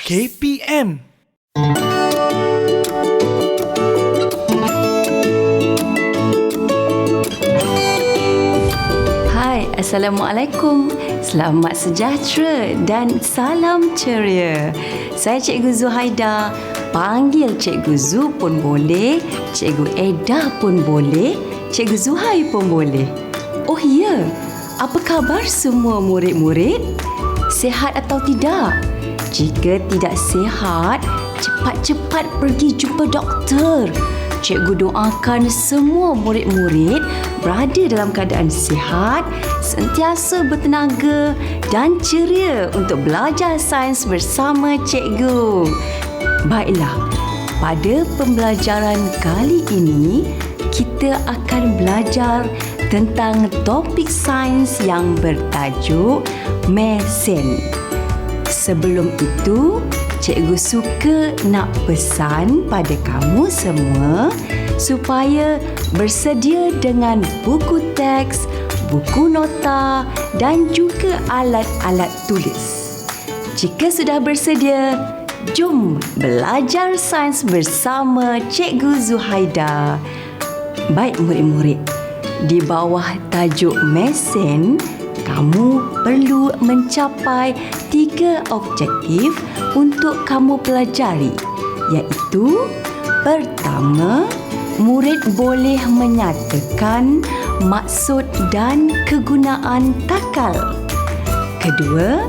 KPM. Hai, Assalamualaikum. Selamat sejahtera dan salam ceria. Saya Cikgu Zuhaida. Panggil Cikgu Zu pun boleh, Cikgu Eda pun boleh, Cikgu Zuhai pun boleh. Oh ya, apa khabar semua murid-murid? Sihat atau tidak? Jika tidak sihat, cepat-cepat pergi jumpa doktor. Cikgu doakan semua murid-murid berada dalam keadaan sihat, sentiasa bertenaga dan ceria untuk belajar sains bersama cikgu. Baiklah, pada pembelajaran kali ini, kita akan belajar tentang topik sains yang bertajuk mesin. Sebelum itu, cikgu suka nak pesan pada kamu semua supaya bersedia dengan buku teks, buku nota dan juga alat-alat tulis. Jika sudah bersedia, jom belajar sains bersama Cikgu Zuhaida. Baik murid-murid, di bawah tajuk mesin, kamu perlu mencapai 3 objektif untuk kamu pelajari, iaitu pertama, murid boleh menyatakan maksud dan kegunaan takal. Kedua,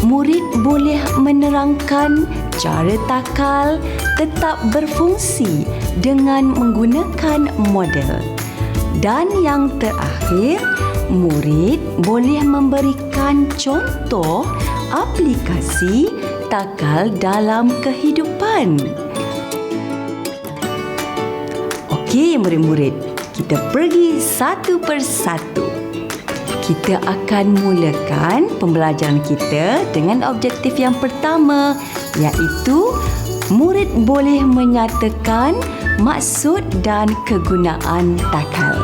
murid boleh menerangkan cara takal tetap berfungsi dengan menggunakan model. Dan yang terakhir, murid boleh memberikan contoh aplikasi takal dalam kehidupan. Okey murid-murid, kita pergi satu persatu. Kita akan mulakan pembelajaran kita dengan objektif yang pertama, iaitu murid boleh menyatakan maksud dan kegunaan takal.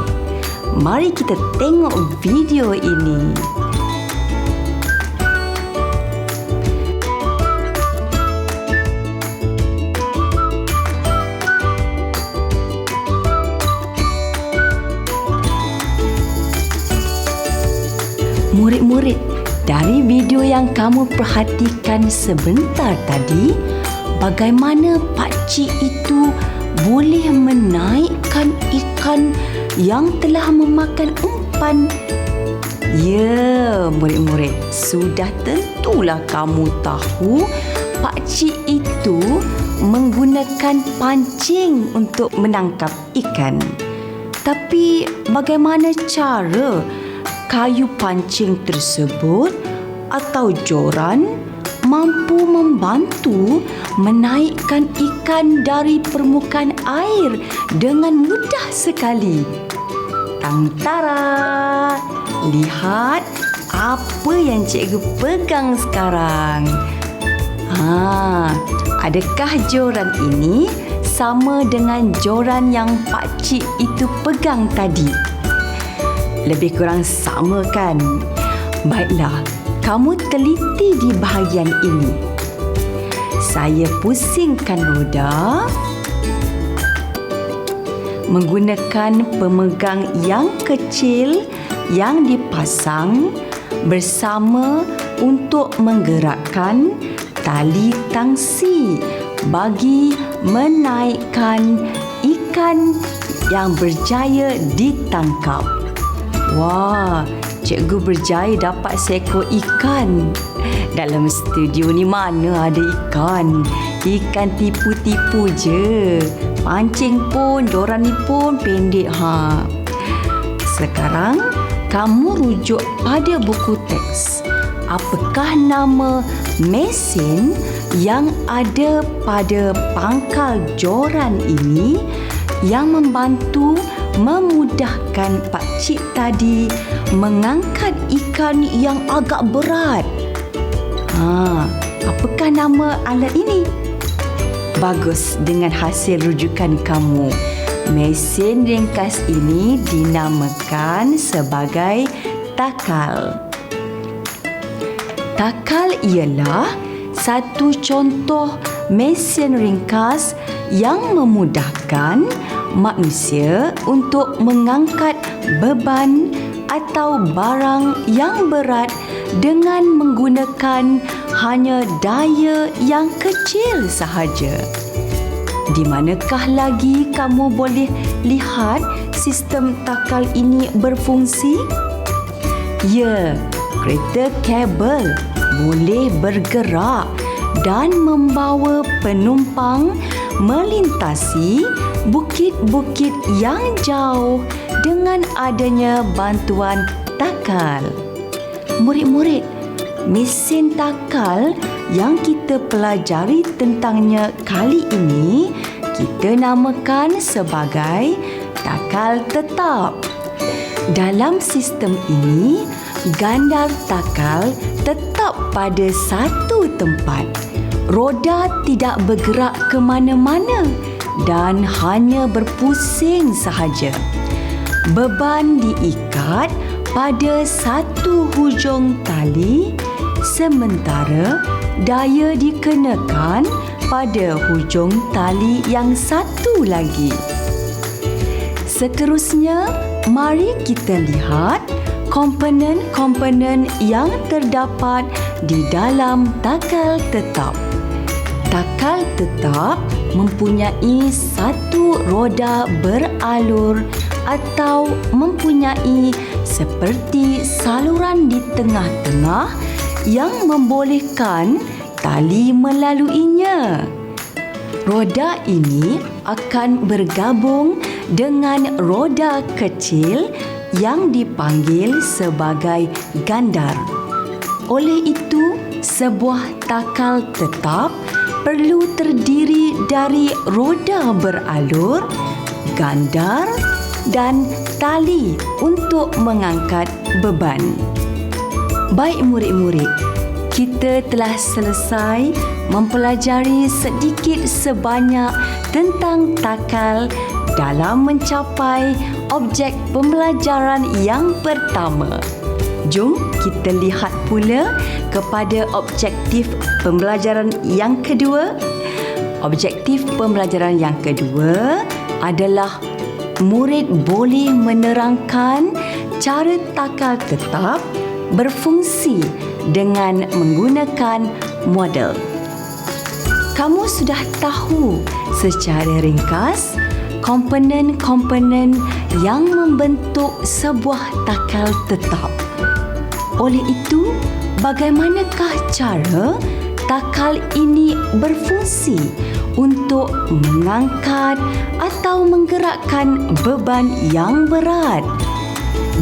Mari kita tengok video ini. Murid-murid, dari video yang kamu perhatikan sebentar tadi, bagaimana pakcik itu boleh menaikkan ikan yang telah memakan umpan? Ya, murid-murid, sudah tentulah kamu tahu pakcik itu menggunakan pancing untuk menangkap ikan. Tapi bagaimana cara kayu pancing tersebut atau joran mampu membantu menaikkan ikan dari permukaan air dengan mudah sekali? Tantara! Lihat apa yang cikgu pegang sekarang. Adakah joran ini sama dengan joran yang pakcik itu pegang tadi? Lebih kurang sama kan? Baiklah, kamu teliti di bahagian ini. Saya pusingkan roda menggunakan pemegang yang kecil yang dipasang bersama untuk menggerakkan tali tangsi bagi menaikkan ikan yang berjaya ditangkap. Wah, cikgu berjaya dapat seekor ikan. Dalam studio ni mana ada ikan? Ikan tipu-tipu je. Pancing pun, joran ni pun pendek Sekarang, kamu rujuk pada buku teks. Apakah nama mesin yang ada pada pangkal joran ini yang membantu memudahkan pakcik tadi mengangkat ikan yang agak berat? Apakah nama alat ini? Bagus dengan hasil rujukan kamu. Mesin ringkas ini dinamakan sebagai takal. Takal ialah satu contoh mesin ringkas yang memudahkan manusia untuk mengangkat beban atau barang yang berat dengan menggunakan hanya daya yang kecil sahaja. Di manakah lagi kamu boleh lihat sistem takal ini berfungsi? Ya, kereta kabel boleh bergerak dan membawa penumpang melintasi bukit-bukit yang jauh dengan adanya bantuan takal. Murid-murid, mesin takal yang kita pelajari tentangnya kali ini kita namakan sebagai takal tetap. Dalam sistem ini, gandar takal tetap pada satu tempat. Roda tidak bergerak ke mana-mana dan hanya berpusing sahaja. Beban diikat pada satu hujung tali, sementara daya dikenakan pada hujung tali yang satu lagi. Seterusnya, mari kita lihat komponen-komponen yang terdapat di dalam takal tetap. Takal tetap mempunyai satu roda beralur atau mempunyai seperti saluran di tengah-tengah yang membolehkan tali melaluinya. Roda ini akan bergabung dengan roda kecil yang dipanggil sebagai gandar. Oleh itu, sebuah takal tetap perlu terdiri dari roda beralur, gandar dan tali untuk mengangkat beban. Baik murid-murid, kita telah selesai mempelajari sedikit sebanyak tentang takal dalam mencapai objek pembelajaran yang pertama. Jom kita lihat pula kepada objektif pembelajaran yang kedua. Objektif pembelajaran yang kedua adalah murid boleh menerangkan cara takal tetap berfungsi dengan menggunakan model. Kamu sudah tahu secara ringkas komponen-komponen yang membentuk sebuah takal tetap. Oleh itu, bagaimanakah cara takal ini berfungsi untuk mengangkat atau menggerakkan beban yang berat?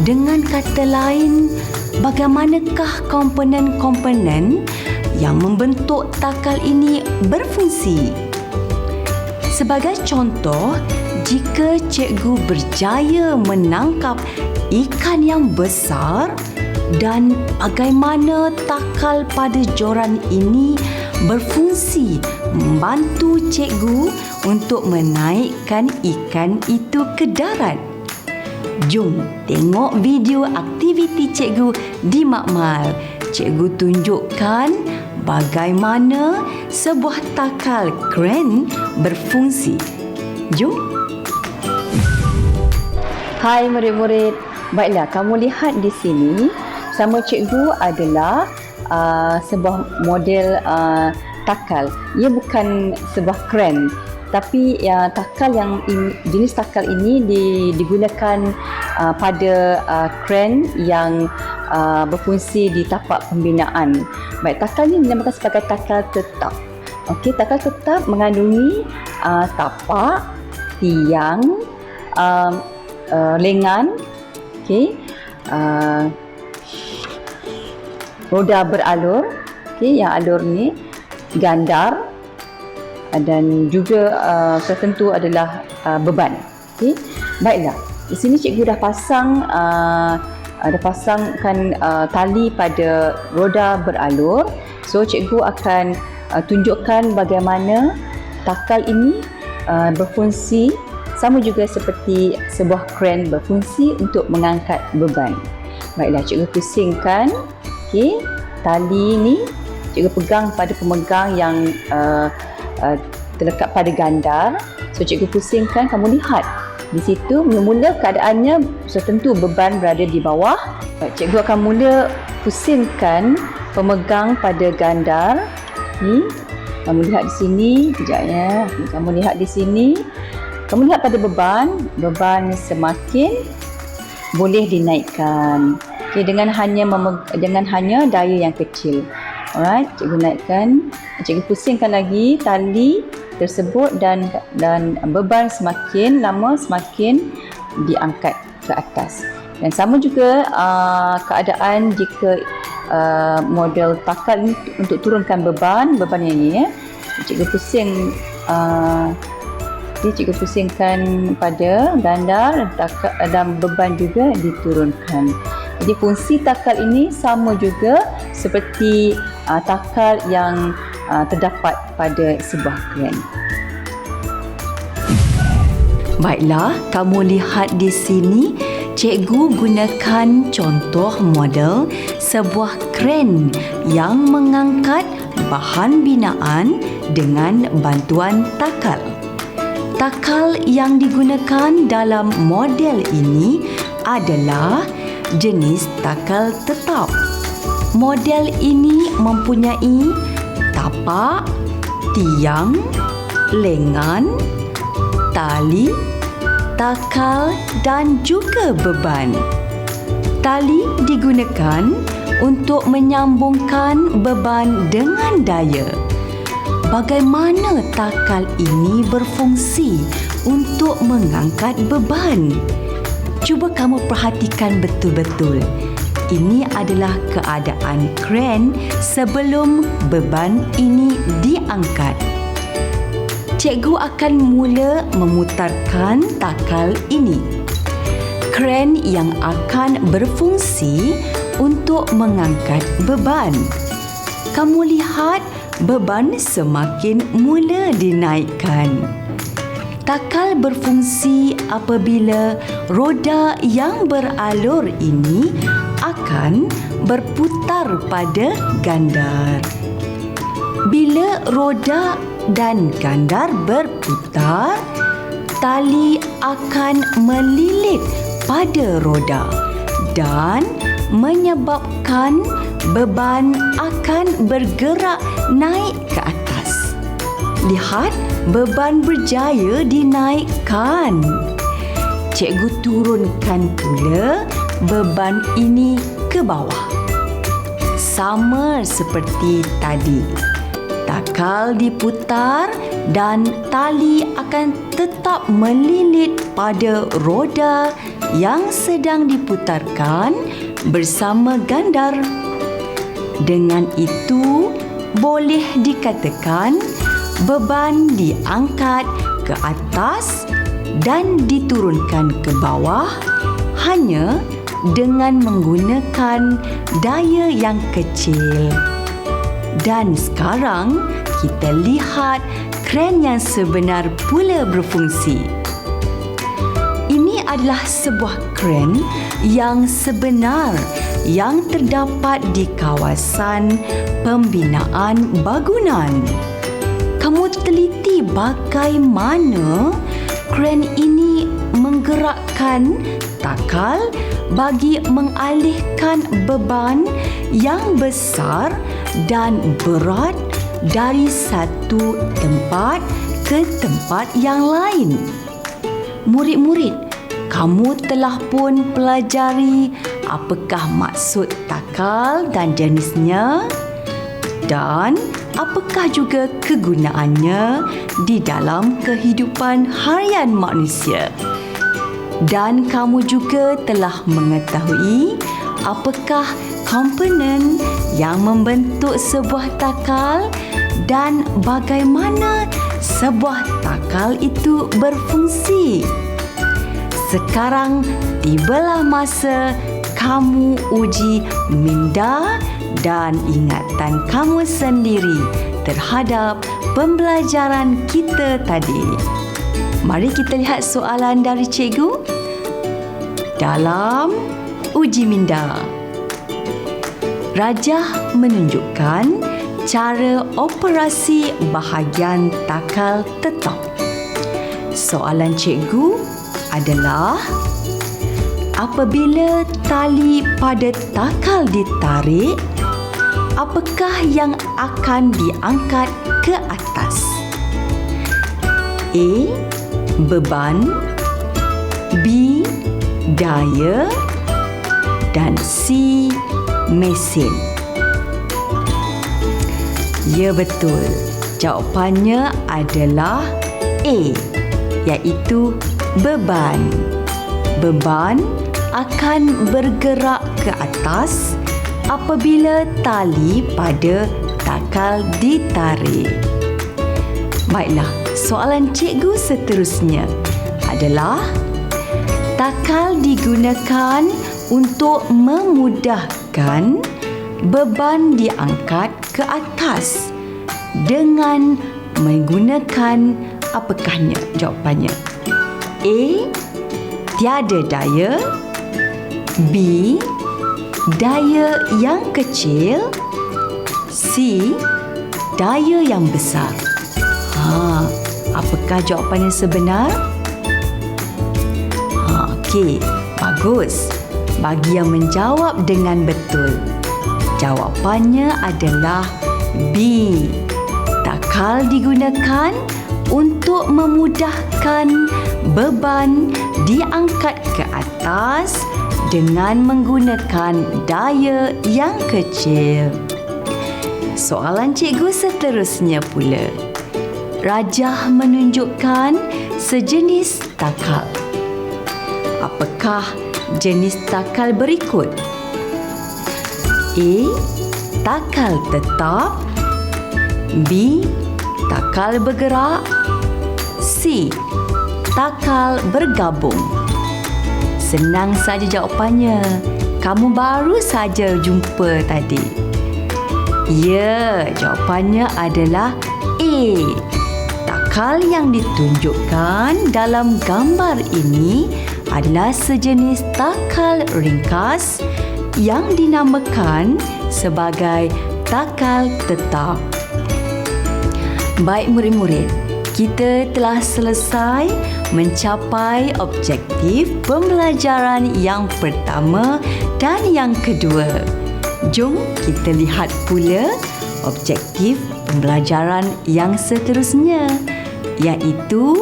Dengan kata lain, bagaimanakah komponen-komponen yang membentuk takal ini berfungsi? Sebagai contoh, jika cikgu berjaya menangkap ikan yang besar dan bagaimana takal pada joran ini berfungsi membantu cikgu untuk menaikkan ikan itu ke darat. Jom tengok video aktiviti cikgu di Makmal. Cikgu tunjukkan bagaimana sebuah takal kren berfungsi. Jom. Hai murid-murid. Baiklah, kamu lihat di sini sama cikgu adalah sebuah model takal. Ia bukan sebuah kren, tapi takal yang jenis takal ini digunakan pada kren yang berfungsi di tapak pembinaan. Baik, takal ini dinamakan sebagai takal tetap. Okey, takal tetap mengandungi tapak, tiang, lengan, okey, roda beralur, okey, yang alur ni, gandar dan juga tertentu adalah beban. Okey, baiklah. Di sini cikgu dah pasangkan tali pada roda beralur. So cikgu akan tunjukkan bagaimana takal ini berfungsi sama juga seperti sebuah kren berfungsi untuk mengangkat beban. Baiklah, cikgu pusingkan tali ini Cikgu pegang pada pemegang yang terlekat pada gandar. So cikgu pusingkan, kamu lihat di situ mula keadaannya tentu beban berada di bawah. Cikgu akan mula pusingkan pemegang pada gandar ni. Kamu lihat di sini, kejap ya. Kamu lihat di sini. Kamu lihat pada beban semakin boleh dinaikkan. Okay, dengan hanya daya yang kecil. Alright, cikgu naikkan. Cikgu pusingkan lagi tali tersebut dan beban semakin lama semakin diangkat ke atas. Dan sama juga keadaan jika model takal ini untuk turunkan beban yang ini ya. Cikgu pusingkan pada gandar dan beban juga diturunkan. Jadi fungsi takal ini sama juga seperti takal yang terdapat pada sebuah kren. Baiklah, kamu lihat di sini, cikgu gunakan contoh model sebuah kren yang mengangkat bahan binaan dengan bantuan takal. Takal yang digunakan dalam model ini adalah jenis takal tetap. Model ini mempunyai tapak, tiang, lengan, tali, takal dan juga beban. Tali digunakan untuk menyambungkan beban dengan daya. Bagaimana takal ini berfungsi untuk mengangkat beban? Cuba kamu perhatikan betul-betul. Ini adalah keadaan kren sebelum beban ini diangkat. Cikgu akan mula memutarkan takal ini. Kren yang akan berfungsi untuk mengangkat beban. Kamu lihat beban semakin mula dinaikkan. Takal berfungsi apabila roda yang beralur ini akan berputar pada gandar. Bila roda dan gandar berputar, tali akan melilit pada roda dan menyebabkan beban akan bergerak naik ke atas. Lihat, beban berjaya dinaikkan. Cikgu turunkan pula beban ini ke bawah. Sama seperti tadi. Takal diputar dan tali akan tetap melilit pada roda yang sedang diputarkan bersama gandar. Dengan itu, boleh dikatakan beban diangkat ke atas dan diturunkan ke bawah hanya dengan menggunakan daya yang kecil. Dan sekarang kita lihat kren yang sebenar pula berfungsi. Ini adalah sebuah kren yang sebenar yang terdapat di kawasan pembinaan bangunan. Kamu teliti bagaimana kren ini menggerakkan takal bagi mengalihkan beban yang besar dan berat dari satu tempat ke tempat yang lain. Murid-murid, kamu telah pun pelajari apakah maksud takal dan jenisnya dan apakah juga kegunaannya di dalam kehidupan harian manusia. Dan kamu juga telah mengetahui apakah komponen yang membentuk sebuah takal dan bagaimana sebuah takal itu berfungsi. Sekarang tibalah masa kamu uji minda dan ingatan kamu sendiri terhadap pembelajaran kita tadi. Mari kita lihat soalan dari cikgu. Dalam uji minda, Rajah menunjukkan cara operasi bahagian takal tetap. Soalan cikgu adalah, apabila tali pada takal ditarik, apakah yang akan diangkat ke atas? A. Beban, B. Daya dan C. Mesin. Ya, betul. Jawapannya adalah A, iaitu beban. Beban akan bergerak ke atas apabila tali pada takal ditarik. Baiklah, soalan cikgu seterusnya adalah, takal digunakan untuk memudahkan beban diangkat ke atas dengan menggunakan apakahnya? Jawapannya A. Tiada daya, B. Daya yang kecil, C. Daya yang besar. Apakah jawapan yang sebenar? Okey, bagus. Bagi yang menjawab dengan betul, jawapannya adalah B. Takal digunakan untuk memudahkan beban diangkat ke atas dengan menggunakan daya yang kecil. Soalan cikgu seterusnya pula. Rajah menunjukkan sejenis takal. Apakah jenis takal berikut? A. Takal tetap, B. Takal bergerak, C. Takal bergabung. Senang saja jawapannya. Kamu baru saja jumpa tadi. Ya, jawapannya adalah A. Takal yang ditunjukkan dalam gambar ini adalah sejenis takal ringkas yang dinamakan sebagai takal tetap. Baik murid-murid, kita telah selesai mencapai objektif pembelajaran yang pertama dan yang kedua. Jom kita lihat pula objektif pembelajaran yang seterusnya, iaitu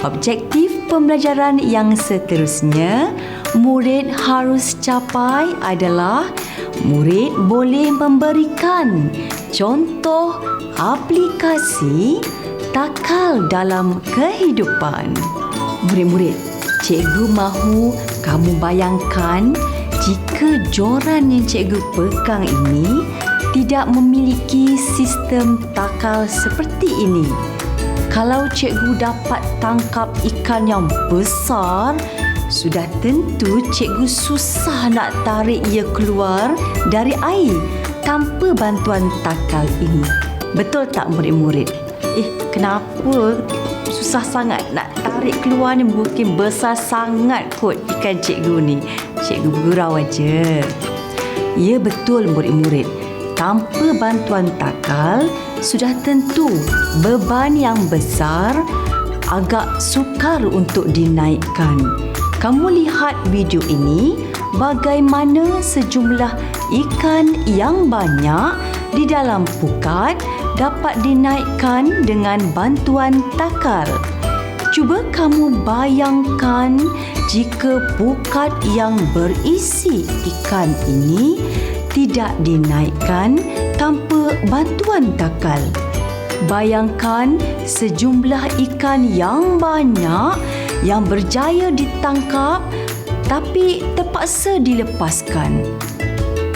objektif pembelajaran yang seterusnya murid harus capai adalah murid boleh memberikan contoh aplikasi takal dalam kehidupan. Murid-murid, cikgu mahu kamu bayangkan jika joran yang cikgu pegang ini tidak memiliki sistem takal seperti ini. Kalau cikgu dapat tangkap ikan yang besar, sudah tentu cikgu susah nak tarik ia keluar dari air tanpa bantuan takal ini. Betul tak murid-murid? Kenapa susah sangat nak tarik keluar ni? Mungkin besar sangat kot ikan cikgu ni. Cikgu bergurau aja. Ya, betul murid-murid. Tanpa bantuan takal, sudah tentu beban yang besar agak sukar untuk dinaikkan. Kamu lihat video ini, bagaimana sejumlah ikan yang banyak di dalam pukat dapat dinaikkan dengan bantuan takal. Cuba kamu bayangkan jika pukat yang berisi ikan ini tidak dinaikkan tanpa bantuan takal. Bayangkan sejumlah ikan yang banyak yang berjaya ditangkap tapi terpaksa dilepaskan.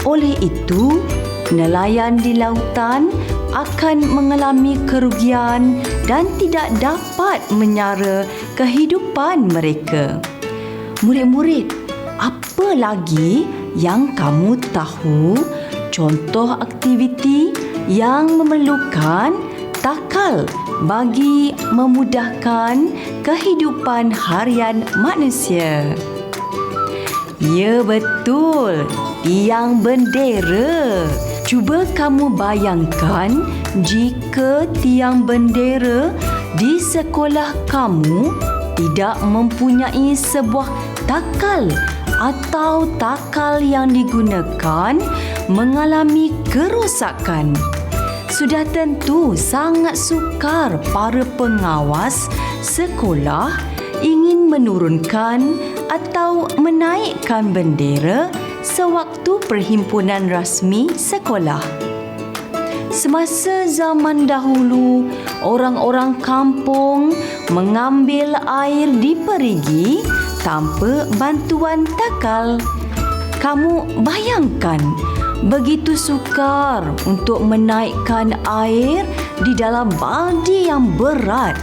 Oleh itu, nelayan di lautan akan mengalami kerugian dan tidak dapat menyara kehidupan mereka. Murid-murid, apa lagi yang kamu tahu contoh aktiviti yang memerlukan takal bagi memudahkan kehidupan harian manusia? Ya, betul. Tiang bendera. Cuba kamu bayangkan jika tiang bendera di sekolah kamu tidak mempunyai sebuah takal atau takal yang digunakan mengalami kerosakan. Sudah tentu sangat sukar para pengawas sekolah ingin menurunkan atau menaikkan bendera sewaktu perhimpunan rasmi sekolah. Semasa zaman dahulu, orang-orang kampung mengambil air di perigi tanpa bantuan takal. Kamu bayangkan begitu sukar untuk menaikkan air di dalam baldi yang berat.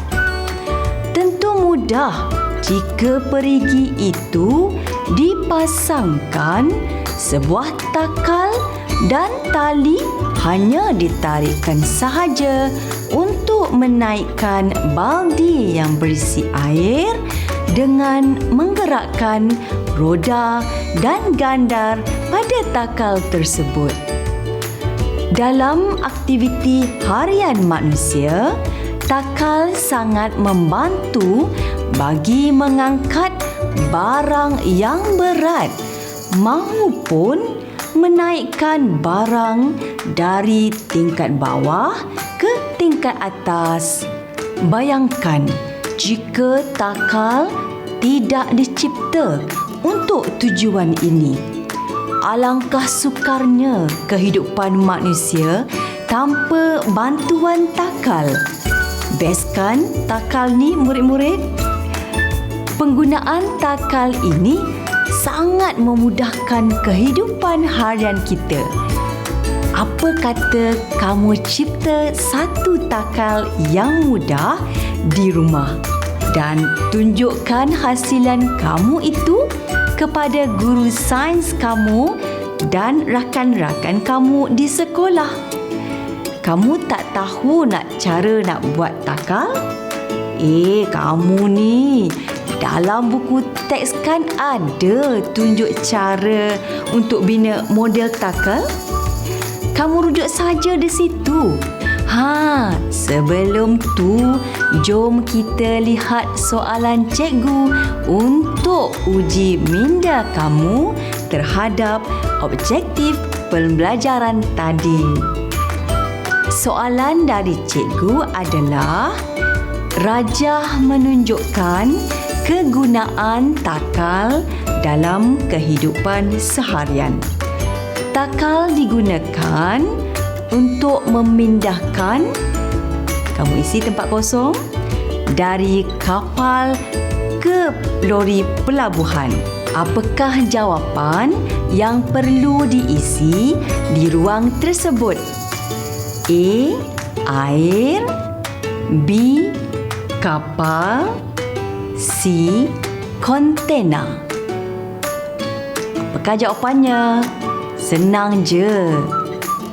Tentu mudah jika perigi itu dipasangkan sebuah takal dan tali hanya ditarikkan sahaja untuk menaikkan baldi yang berisi air dengan menggerakkan roda dan gandar pada takal tersebut. Dalam aktiviti harian manusia, takal sangat membantu bagi mengangkat barang yang berat maupun menaikkan barang dari tingkat bawah ke tingkat atas. Bayangkan jika takal tidak dicipta untuk tujuan ini. Alangkah sukarnya kehidupan manusia tanpa bantuan takal. Best kan takal ni, murid-murid? Penggunaan takal ini sangat memudahkan kehidupan harian kita. Apa kata kamu cipta satu takal yang mudah di rumah dan tunjukkan hasilan kamu itu kepada guru sains kamu dan rakan-rakan kamu di sekolah. Kamu tak tahu cara nak buat takal? Kamu ni, dalam buku teks kan ada tunjuk cara untuk bina model takal. Kamu rujuk saja di situ. Sebelum tu, jom kita lihat soalan cikgu untuk uji minda kamu terhadap objektif pembelajaran tadi. Soalan dari cikgu adalah, rajah menunjukkan kegunaan takal dalam kehidupan seharian. Takal digunakan untuk memindahkan, kamu isi tempat kosong, dari kapal ke lori pelabuhan. Apakah jawapan yang perlu diisi di ruang tersebut? A. Air. B. Kapal. C. Kontena. Apakah jawapannya? Senang je.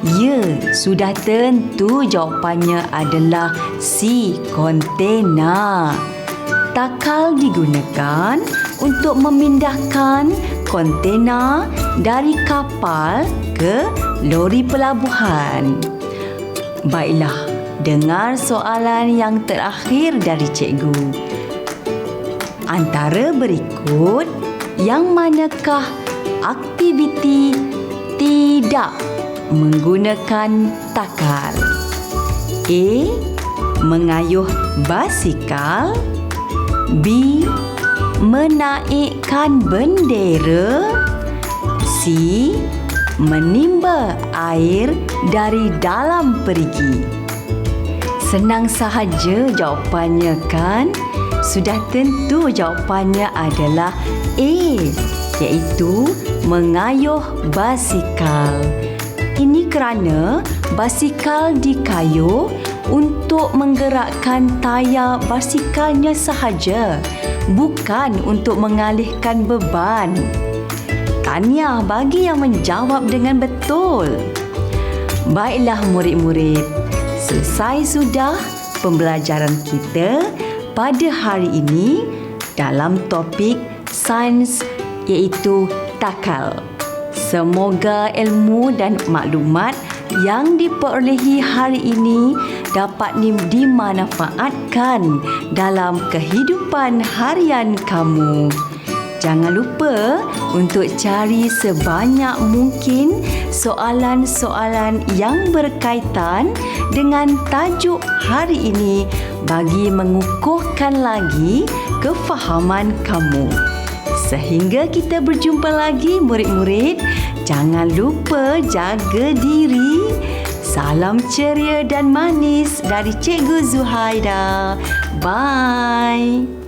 Ya, sudah tentu jawapannya adalah C. Kontena. Takal digunakan untuk memindahkan kontena dari kapal ke lori pelabuhan. Baiklah, dengar soalan yang terakhir dari cikgu. Antara berikut, yang manakah aktiviti tidak menggunakan takal? A. Mengayuh basikal. B. Menaikkan bendera. C. Menimba air dari dalam perigi. Senang sahaja jawapannya kan? Sudah tentu jawapannya adalah A, iaitu mengayuh basikal. Ini kerana basikal dikayuh untuk menggerakkan tayar basikalnya sahaja, bukan untuk mengalihkan beban. Tahniah bagi yang menjawab dengan betul. Baiklah murid-murid, selesai sudah pembelajaran kita pada hari ini dalam topik sains iaitu takal. Semoga ilmu dan maklumat yang diperolehi hari ini dapat dimanfaatkan dalam kehidupan harian kamu. Jangan lupa untuk cari sebanyak mungkin soalan-soalan yang berkaitan dengan tajuk hari ini bagi mengukuhkan lagi kefahaman kamu. Sehingga kita berjumpa lagi murid-murid, jangan lupa jaga diri. Salam ceria dan manis dari Cikgu Zuhaida. Bye.